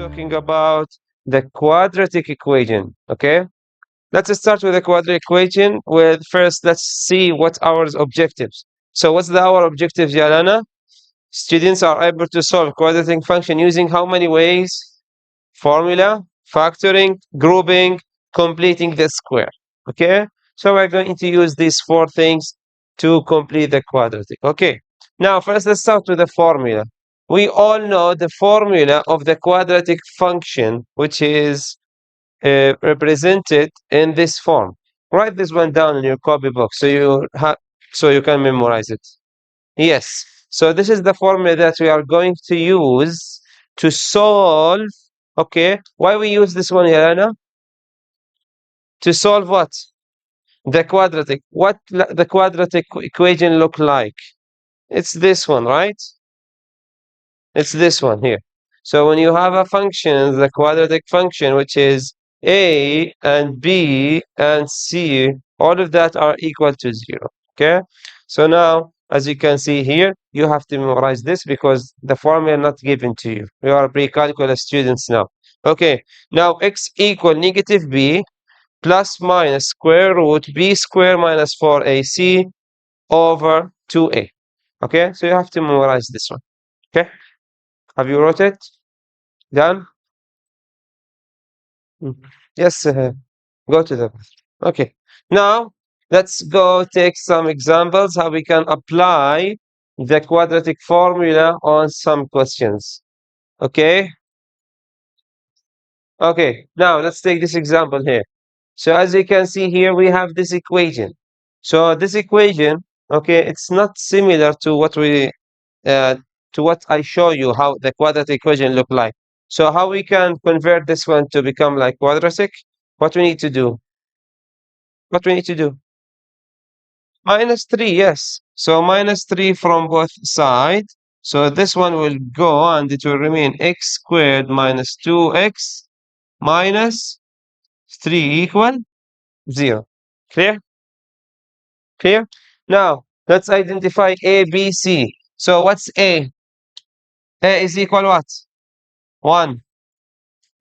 talking about the quadratic equation. Okay, let's start with the quadratic equation. With first, let's see what our objectives. So, what's our objectives, Yalana? Students are able to solve quadratic function using how many ways? Formula, factoring, grouping, completing the square. Okay, so we're going to use these four things to complete the quadratic. Okay, now first let's start with the formula. We all know the formula of the quadratic function, which is represented in this form. Write this one down in your copybook so you can memorize it. Yes. So this is the formula that we are going to use to solve. Okay. Why we use this one, Yelena? To solve what? The quadratic. What the quadratic equation look like? It's this one, right? It's this one here. So when you have a function, the quadratic function, which is a and b and c, all of that are equal to 0. Okay. So now, as you can see here, you have to memorize this because the formula not given to you. You are pre-calculus students now. Okay. Now x equal negative b plus minus square root b square minus 4ac over 2a. Okay. So you have to memorize this one. Okay. Have you wrote it? Done? Yes, go to the. Okay. Now, let's go take some examples how we can apply the quadratic formula on some questions. Okay? Okay. Now, let's take this example here. So, as you can see here, we have this equation. So, this equation, okay, it's not similar to uh, what I show you, how the quadratic equation look like. So how we can convert this one to become like quadratic? What we need to do? What we need to do? Minus 3, yes. So minus 3 from both sides. So this one will go and it will remain x squared minus 2x minus 3 equal 0. Clear? Clear? Now, let's identify A, B, C. So what's A? A is equal what? 1.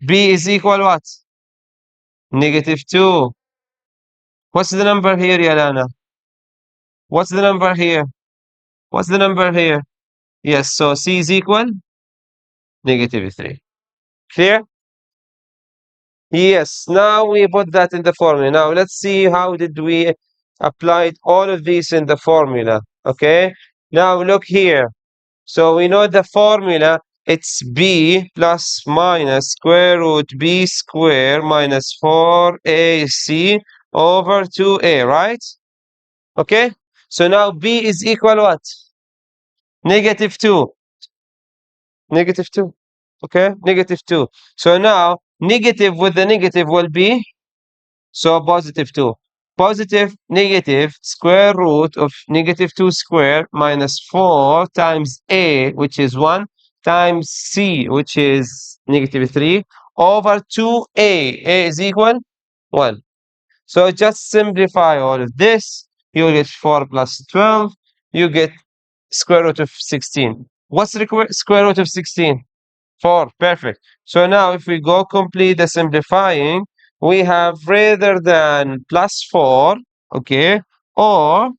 B is equal what? Negative 2. What's the number here, Yalana? What's the number here? What's the number here? Yes, so C is equal negative 3. Clear? Yes, now we put that in the formula. Now let's see how did we apply all of these in the formula. Okay, now look here. So we know the formula, it's b plus minus square root b square minus 4ac over 2a, right? Okay, so now b is equal what? Negative 2. Negative 2. Okay, negative 2. So now, negative with the negative will be, so positive 2. Positive, negative, square root of negative 2 square minus 4 times a, which is 1, times c, which is negative 3, over 2a. A is equal 1. So just simplify all of this. You get 4 plus 12. You get square root of 16. What's the square root of 16? 4. Perfect. So now if we go complete the simplifying, we have rather than plus 4, okay, or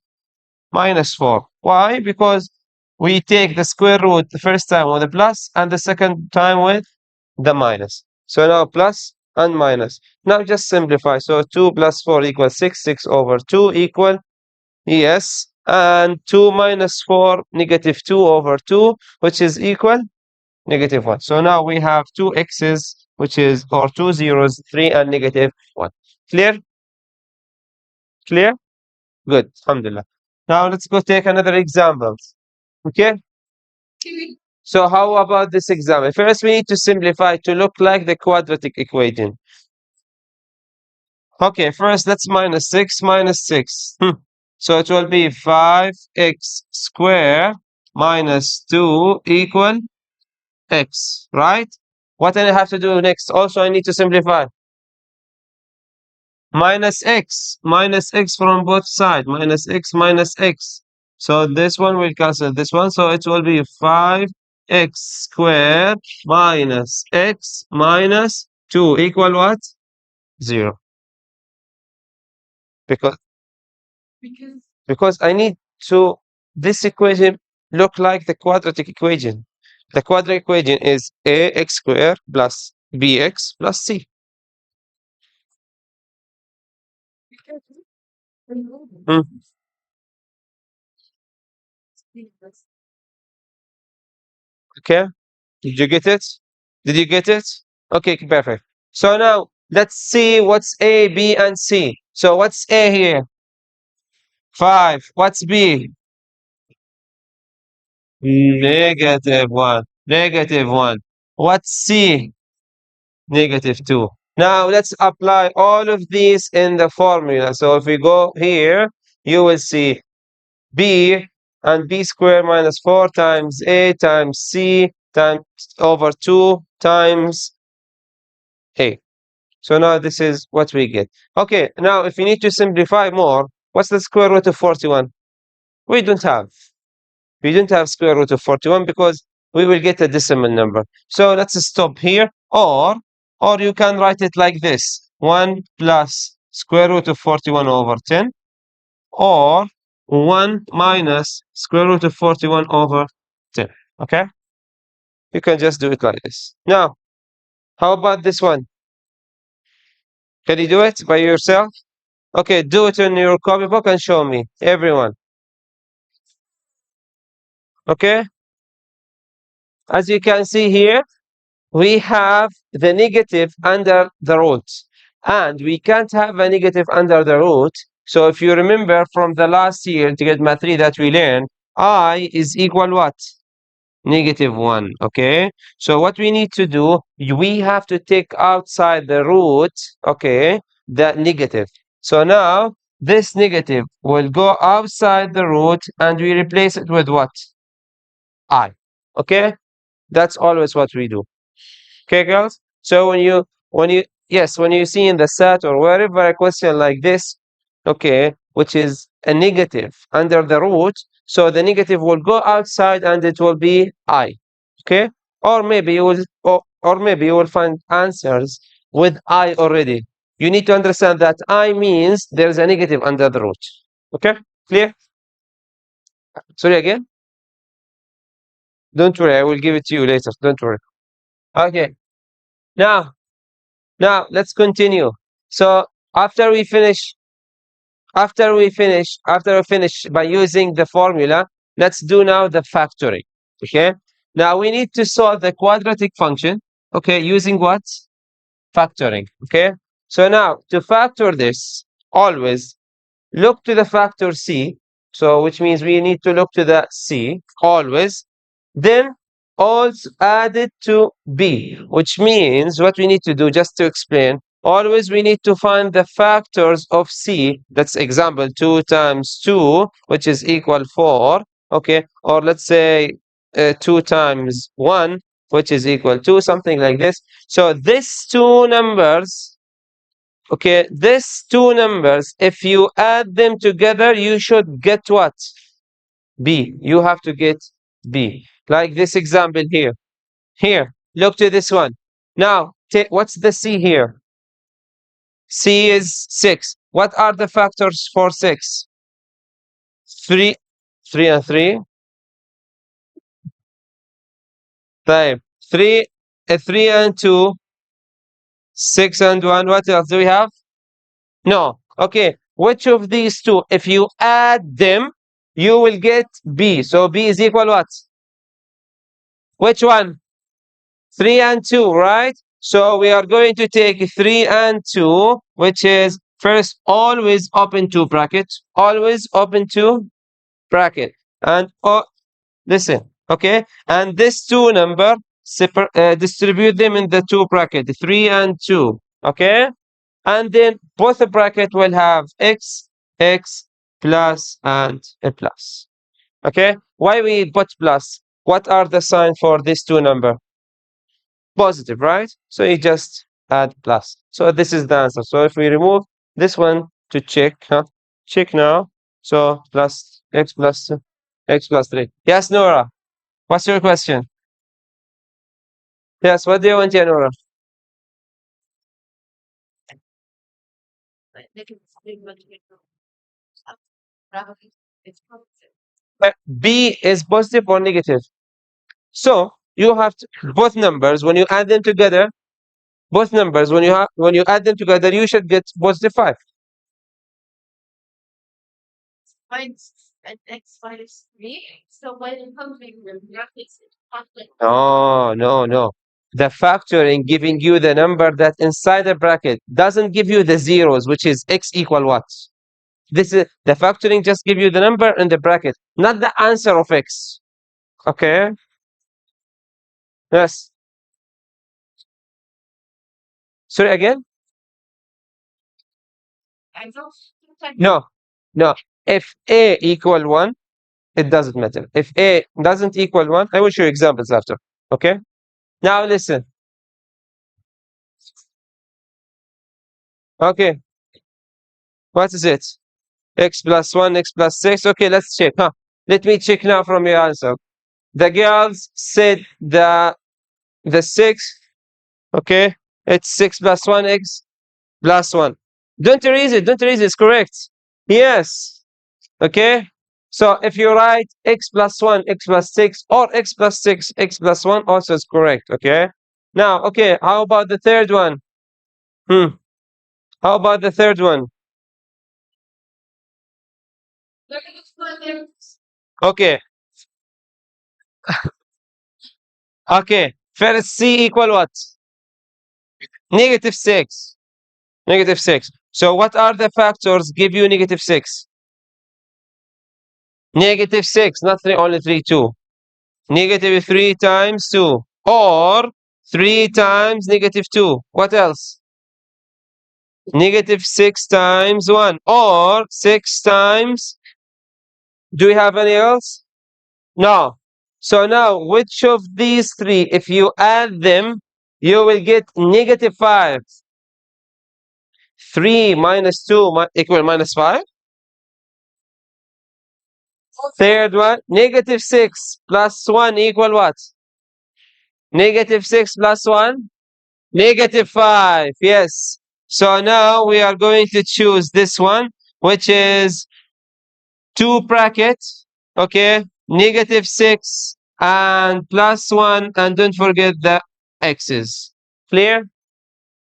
minus 4. Why? Because we take the square root the first time with the plus and the second time with the minus. So now plus and minus. Now just simplify. So 2 plus 4 equals 6. 6 over 2 equal, yes, and 2 minus 4, negative 2 over 2, which is equal negative 1. So now we have two x's, which is, or two zeros, 3 and negative 1. Clear? Clear? Good. Alhamdulillah. Now let's go take another example. Okay? So how about this example? First, we need to simplify to look like the quadratic equation. Okay, first let's minus 6 minus 6. So it will be 5x squared minus 2 equal x, right? What do I have to do next? Also, I need to simplify. Minus x from both sides, minus x. So this one will cancel this one, so it will be 5 x squared minus x minus 2 equal what? 0. Because because I need to this equation look like the quadratic equation. The quadratic equation is ax squared plus bx plus c. Mm, okay, did you get it? Did you get it? Okay, perfect. So now let's see what's A, B, and C. So what's A here? 5. What's B? -1. -1. What's C? -2. Now let's apply all of these in the formula. So if we go here, you will see B and B squared minus 4 times A times C times over 2 times A. So now this is what we get. Okay, now if you need to simplify more, what's the square root of 41? We don't have. We don't have square root of 41 because we will get a decimal number. So let's stop here. Or you can write it like this. 1 plus square root of 41 over 10. Or 1 minus square root of 41 over 10. Okay? You can just do it like this. Now, how about this one? Can you do it by yourself? Okay, do it in your copybook and show me. Everyone. Okay? As you can see here, we have the negative under the root. And we can't have a negative under the root. So if you remember from the last year to get math 3 that we learned, I is equal what? -1. Okay? So what we need to do, we have to take outside the root, okay, the negative. So now this negative will go outside the root and we replace it with what? I. Okay? That's always what we do. Okay, girls? So when you see in the set or wherever a question like this, okay, which is a negative under the root, so the negative will go outside and it will be I. Okay? Or maybe you will find answers with I already. You need to understand that I means there's a negative under the root. Okay? Clear? Sorry again? Don't worry, I will give it to you later. Don't worry. Okay. Now let's continue. So after we finish by using the formula, let's do now the factoring. Okay. Now we need to solve the quadratic function. Okay, using what? Factoring. Okay. So now to factor this, always look to the factor C. So which means we need to look to the C always. Then also add it to B, which means what we need to do, just to explain, always we need to find the factors of C. That's example 2 times 2, which is equal 4. Okay. Or let's say 2 times 1, which is equal to something like this. So these two numbers, okay, these two numbers, if you add them together, you should get what? B. You have to get B. Like this example here. Here, look to this one. Now, what's the C here? C is 6. What are the factors for 6? 3. 3 and 3. 5. 3, 3 and 2. 6 and 1. What else do we have? No. Okay. Which of these two, if you add them, you will get B. So B is equal what? Which one? 3 and 2, right? So we are going to take 3 and 2, which is first always open two brackets, always open two bracket. And listen, okay? And this two number, distribute them in the two bracket, 3 and 2, okay? And then both the bracket will have x, x, plus, and a plus. Okay? Why we put plus? What are the sign for these two number? Positive, right? So you just add plus. So this is the answer. So if we remove this one to check, check now. So plus x plus 3. Yes, Nora. What's your question? Yes, what do you want, Yanura? B is positive or negative. So you have both numbers when you add them together. Both numbers when you add them together, you should get positive 5. No, no, no. The factoring giving you the number that inside the bracket doesn't give you the zeros, which is x equal what? This is the factoring just give you the number in the bracket, not the answer of x. Okay? Yes. Sorry again? No, no. If a equal 1, it doesn't matter. If a doesn't equal 1, I will show you examples after. Okay? Now listen. Okay. What is it? X plus 1, x plus 6. Okay, let's check. Huh? Let me check now from your answer. The girls said the 6. Okay? It's 6 plus 1, x plus 1. Don't erase it. Don't erase it. It's correct. Yes. Okay? So if you write x plus 1, x plus 6, or x plus 6, x plus 1, also is correct. Okay? Now, okay, how about the third one? Hmm. How about the third one? Okay. Okay. First C equal what? Negative 6. Negative 6. So what are the factors give you negative 6? Negative 6, not 3, only 3, 2. Negative 3 times 2. Or 3 times negative 2. What else? Negative 6 times 1. Or 6 times. Do we have any else? No. So now, which of these three, if you add them, you will get negative 5. 3 minus 2 equal minus 5. Third one, negative 6 plus 1 equal what? Negative 6 plus 1? Negative 5. Yes. So now we are going to choose this one, which is 2 brackets. Okay. Negative 6 and plus 1. And don't forget the x's. Clear?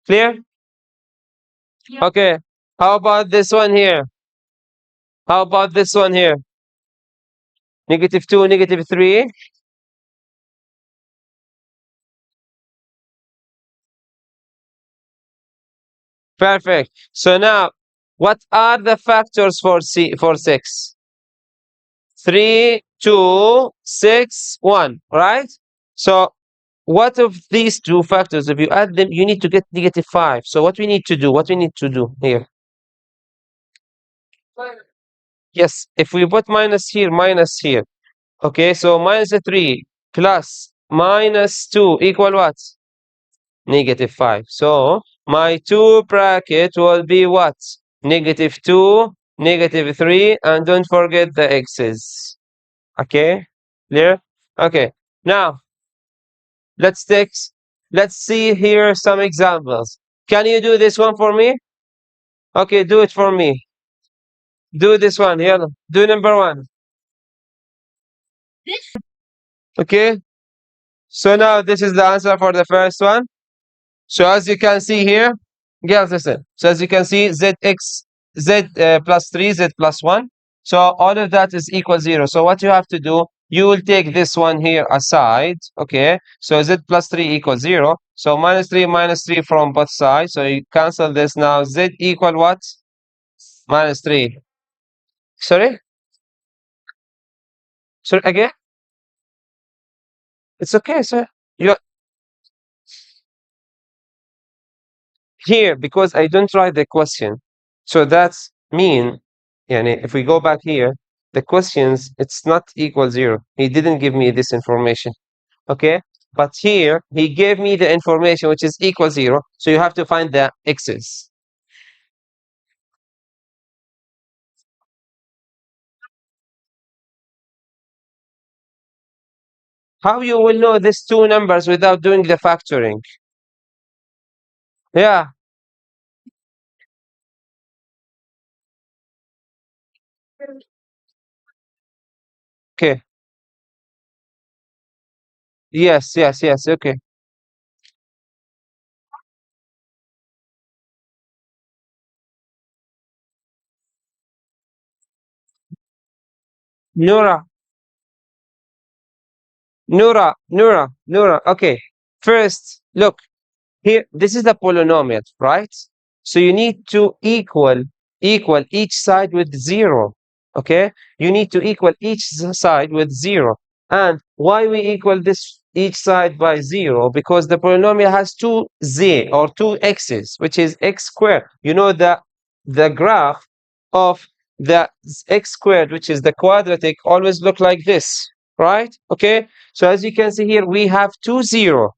Clear? Okay. How about this one here? How about this one here? Negative 2, negative 3. Perfect. So now, what are the factors for 6? 3, 2, 6, 1, right? So what of these two factors, if you add them, you need to get negative 5. So what we need to do? What we need to do here? Yes, if we put minus here, minus here. Okay, so minus 3 plus minus 2 equal what? Negative 5. So my 2 bracket will be what? Negative 2, negative 3, and don't forget the x's. Okay, clear? Okay, now let's take, let's see here some examples. Can you do this one for me? Okay, do it for me. Do this one. Here, do number 1. Okay, so now this is the answer for the first one. So as you can see here, girls, listen. So as you can see, z plus 3, z plus 1. So all of that is equal 0. So what you have to do, you will take this one here aside. Okay. So z plus 3 equals 0. So minus 3 from both sides. So you cancel this now. Z equal what? Minus 3. Sorry? Sorry again? It's okay, sir. You here because I don't write the question. So that's mean, yani if we go back here, the questions, it's not equal 0. He didn't give me this information. Okay? But here, he gave me the information which is equal 0. So you have to find the x's. How you will know these two numbers without doing the factoring? Yeah. Okay. Yes, yes, yes. Okay. Nura, Nura. Okay. First, look. Here, this is the polynomial, right? So you need to equal each side with zero. Okay? You need to equal each side with zero. And why we equal this each side by zero? Because the polynomial has two z or two x's, which is x squared. You know the graph of the x squared, which is the quadratic, always look like this, right? Okay? So as you can see here, we have two zero,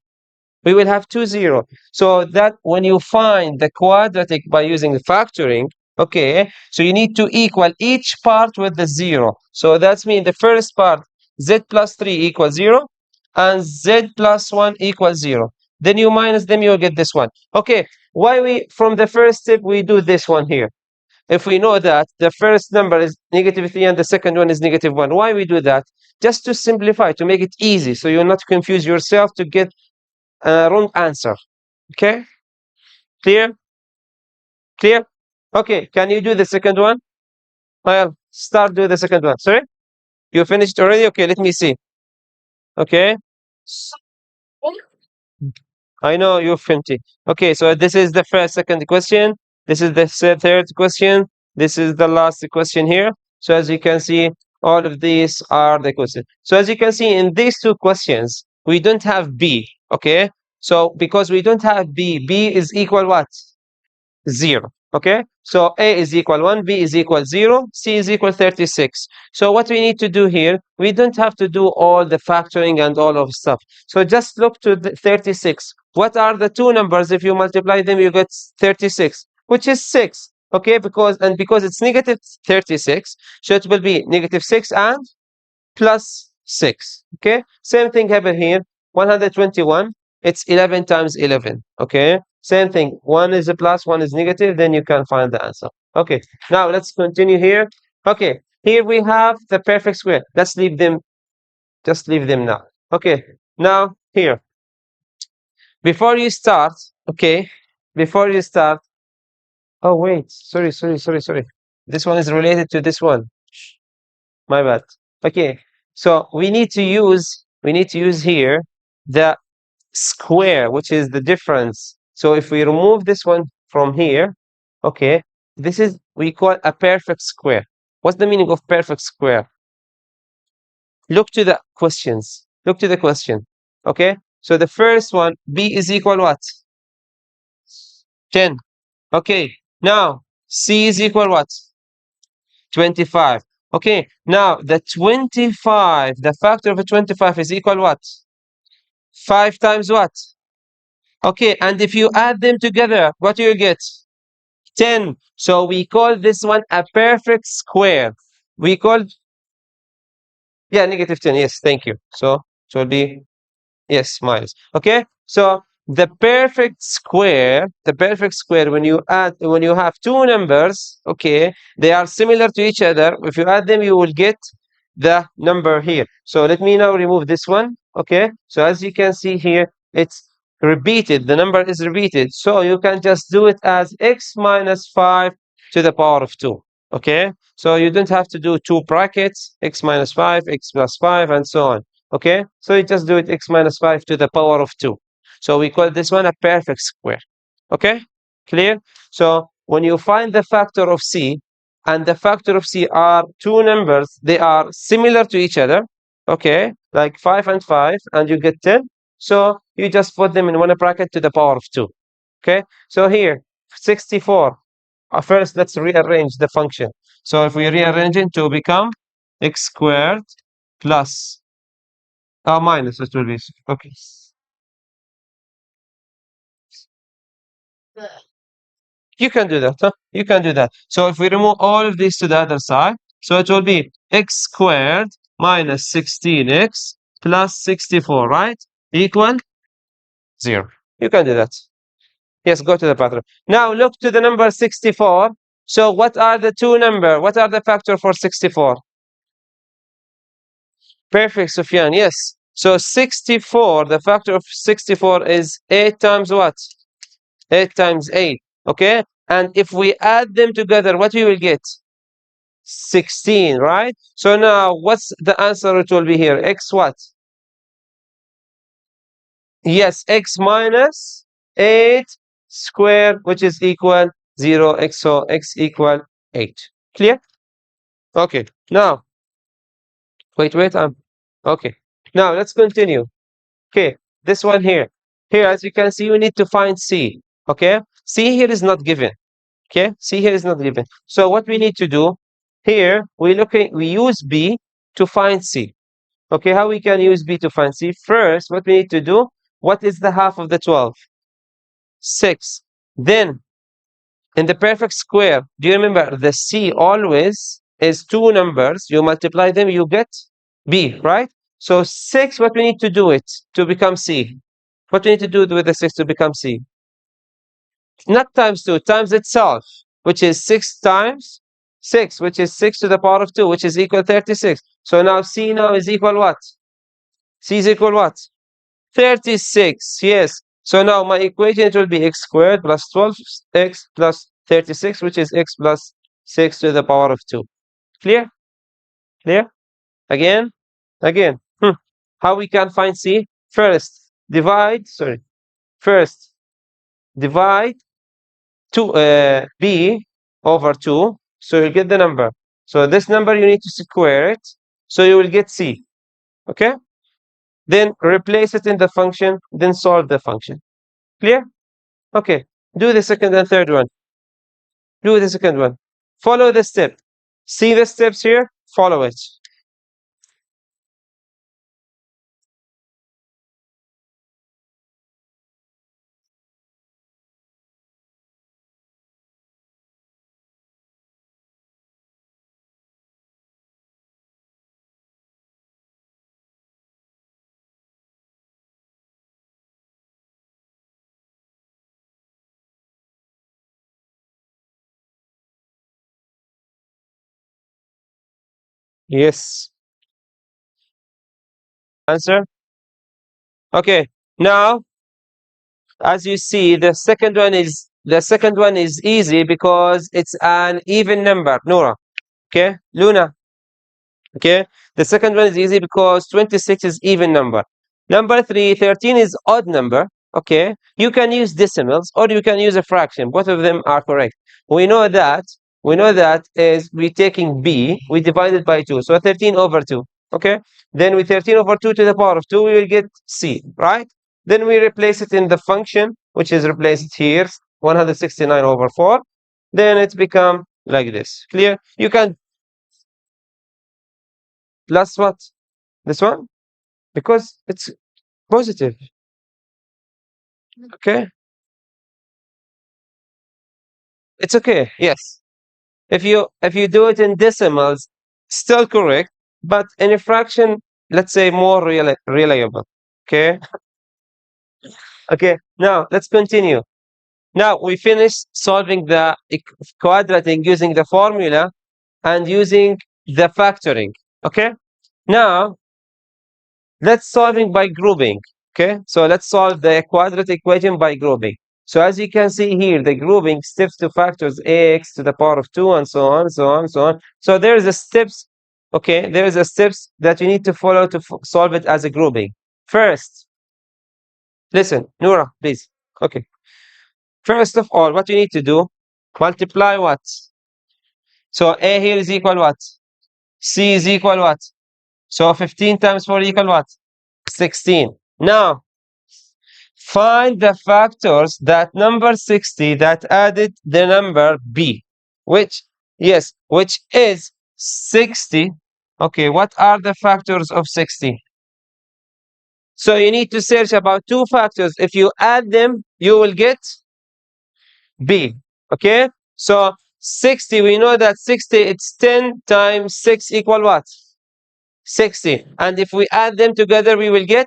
we will have two zero. So that when you find the quadratic by using the factoring, okay, so you need to equal each part with the zero. So that's mean the first part, z plus 3 equals 0, and z plus 1 equals 0. Then you minus them, you'll get this one. Okay, why we, from the first step, we do this one here? If we know that the first number is negative 3 and the second one is negative 1, why we do that? Just to simplify, to make it easy, so you'll not confuse yourself to get wrong answer. Okay, clear? Clear? Okay, can you do the second one? Well, start do the second one. Sorry? You finished already? Okay, let me see. Okay. I know you're 50. Okay, so this is the first, second question. This is the third question. This is the last question here. So as you can see, all of these are the questions. So as you can see in these two questions, we don't have B. Okay. So because we don't have B, B is equal what? 0. Okay, so A is equal 1, B is equal 0, C is equal 36. So what we need to do here, we don't have to do all the factoring and all of stuff. So just look to the 36. What are the two numbers? If you multiply them, you get 36, which is 6. Okay, because it's negative 36, so it will be negative 6 and plus 6. Okay, same thing happen here. 121, it's 11 times 11. Okay, same thing. One is a plus, one is negative, then you can find the answer. Okay, now let's continue here. Okay, here we have the perfect square. Let's leave them, just leave them now. Okay, now here, before you start, okay, before you start, oh wait, sorry. This one is related to this one. My bad. Okay, so we need to use here the square, which is the difference. So if we remove this one from here, okay, this is we call a perfect square. What's the meaning of perfect square? Look to the questions. Look to the question. Okay, so the first one, b is equal what? 10. Okay, now c is equal what? 25. Okay, now the 25, the factor of a 25 is equal what? 5 times what? Okay, and if you add them together, what do you get? 10. So we call this one a perfect square. We call, yeah, negative 10. Yes, thank you. So it will be, yes, minus. Okay, so the perfect square, when you have two numbers, okay, they are similar to each other. If you add them, you will get the number here. So let me now remove this one. Okay, so as you can see here, it's repeated. The number is repeated. So you can just do it as x minus 5 to the power of 2. Okay, so you don't have to do two brackets, x minus 5, x plus 5, and so on. Okay, so you just do it x minus 5 to the power of 2. So we call this one a perfect square. Okay, clear? So when you find the factor of c, and the factor of c are two numbers, they are similar to each other, okay, like 5 and 5, and you get 10. So you just put them in one bracket to the power of 2. Okay, so here, 64. First, let's rearrange the function. So if we rearrange it to become x squared plus, minus, it will be, okay. You can do that, huh? You can do that. So if we remove all of these to the other side, so it will be x squared minus 16x plus 64, right? Equal 0. You can do that. Yes, go to the pattern. Now look to the number 64. So what are the two number? What are the factor for 64? Perfect, Sufyan. Yes. So 64, the factor of 64 is 8 times what? 8 times 8. Okay? And if we add them together, what we will get? 16, right? So now what's the answer it will be here? X what? Yes, x minus 8 squared, which is equal 0, x, so x equal 8. Clear? Okay. Now, wait, okay. Now, let's continue. Okay, this one here. Here, as you can see, we need to find C. Okay? C here is not given. Okay? C here is not given. So what we need to do, here, we use B to find C. Okay, how we can use B to find C? First, what we need to do, what is the half of the 12? 6. Then, in the perfect square, do you remember the C always is two numbers. You multiply them, you get B, right? So 6, what we need to do it to become C? What we need to do with the 6 to become C? Not times 2, times itself, which is 6 times 6, which is 6 to the power of 2, which is equal 36. So now C now is equal what? C is equal what? 36, yes. So now my equation it will be x squared plus 12x plus 36, which is x plus 6 to the power of 2. Clear? Clear? Again? Again. How we can find C? First, first, divide B over 2. So you get the number. So this number you need to square it. So you will get C. Okay? Then replace it in the function, then solve the function. Clear? Okay. Do the second and third one. Do the second one. Follow the step. See the steps here? Follow it. Yes. Answer? Okay. Now, as you see, the second one is easy because it's an even number. Nora. Okay? Luna. Okay? The second one is easy because 26 is even number. Number 3, 13 is odd number. Okay? You can use decimals or you can use a fraction. Both of them are correct. We know that is we taking b, we divide it by 2. So 13 over 2. Okay? Then with 13 over 2 to the power of 2, we will get c, right? Then we replace it in the function, which is replaced here, 169 over 4. Then it's become like this. Clear? You can plus what? This one? Because it's positive. Okay? It's okay. Yes. If you do it in decimals, still correct, but in a fraction, let's say more reliable. Okay? Okay. Now let's continue. Now we finished solving the quadratic using the formula and using the factoring. Okay? Now let's solving by grouping. Okay, so let's solve the quadratic equation by grouping. So as you can see here, the grouping steps to factors x to the power of 2 and so on, so on, so on. So there is a steps, okay, there is a steps that you need to follow to solve it as a grouping. First, listen, Noura, please. Okay. First of all, what you need to do, multiply what? So A here is equal what? C is equal what? So 15 times 4 equal what? 16. Now, find the factors that number 60 that added the number b, which, yes, which is 60. Okay, what are the factors of 60? So you need to search about two factors. If you add them, you will get b. Okay, so 60, we know that 60, it's 10 times 6 equal what? 60. And if we add them together, we will get.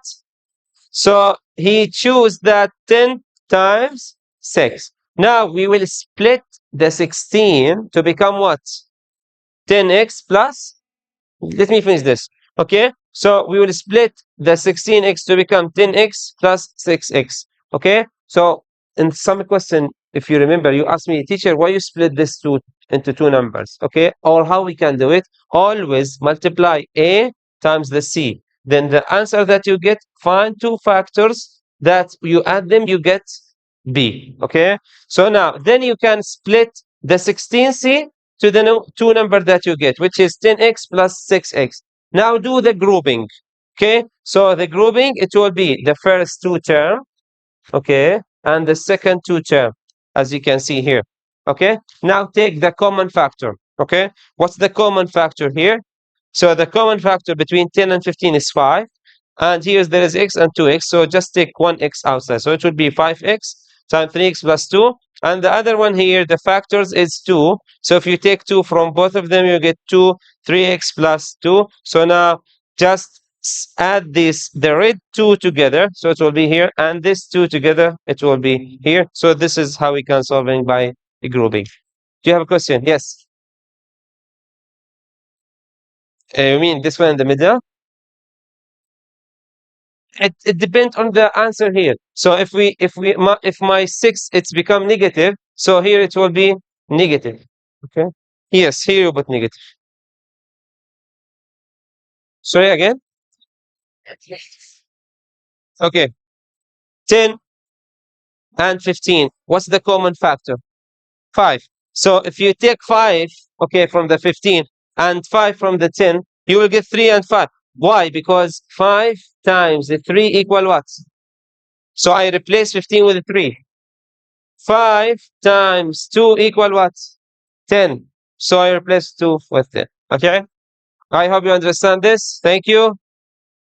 So he choose that 10 times 6. Now we will split the 16 to become what? 10x plus. Let me finish this. Okay. So we will split the 16x to become 10x plus 6x. Okay. So in some question, if you remember, you asked me, teacher, why you split this two into two numbers? Okay. Or how we can do it? Always multiply a times the c. Then the answer that you get, find two factors that you add them, you get b. Okay. So now then you can split the 16c to the two number that you get, which is 10x plus 6x. Now do the grouping. Okay, so the grouping, it will be the first two term, okay, and the second two term, as you can see here. Okay, now take the common factor. Okay, what's the common factor here? So the common factor between 10 and 15 is 5. And here there is x and 2x. So just take 1x outside. So it would be 5x times 3x plus 2. And the other one here, the factors is 2. So if you take 2 from both of them, you get 2, 3x plus 2. So now just add the red 2 together. So it will be here. And this 2 together, it will be here. So this is how we can solving by grouping. Do you have a question? Yes. You mean this one in the middle? It depends on the answer here. So if my 6 it's become negative, so here it will be negative. Okay. Yes, here you put negative. Sorry again. Okay. 10 and 15. What's the common factor? 5. So if you take 5, okay, from the 15 and 5 from the 10, you will get 3 and 5. Why? Because 5 times the 3 equal what? So I replace 15 with 3. 5 times 2 equal what? 10. So I replace 2 with 10. Okay? I hope you understand this. Thank you.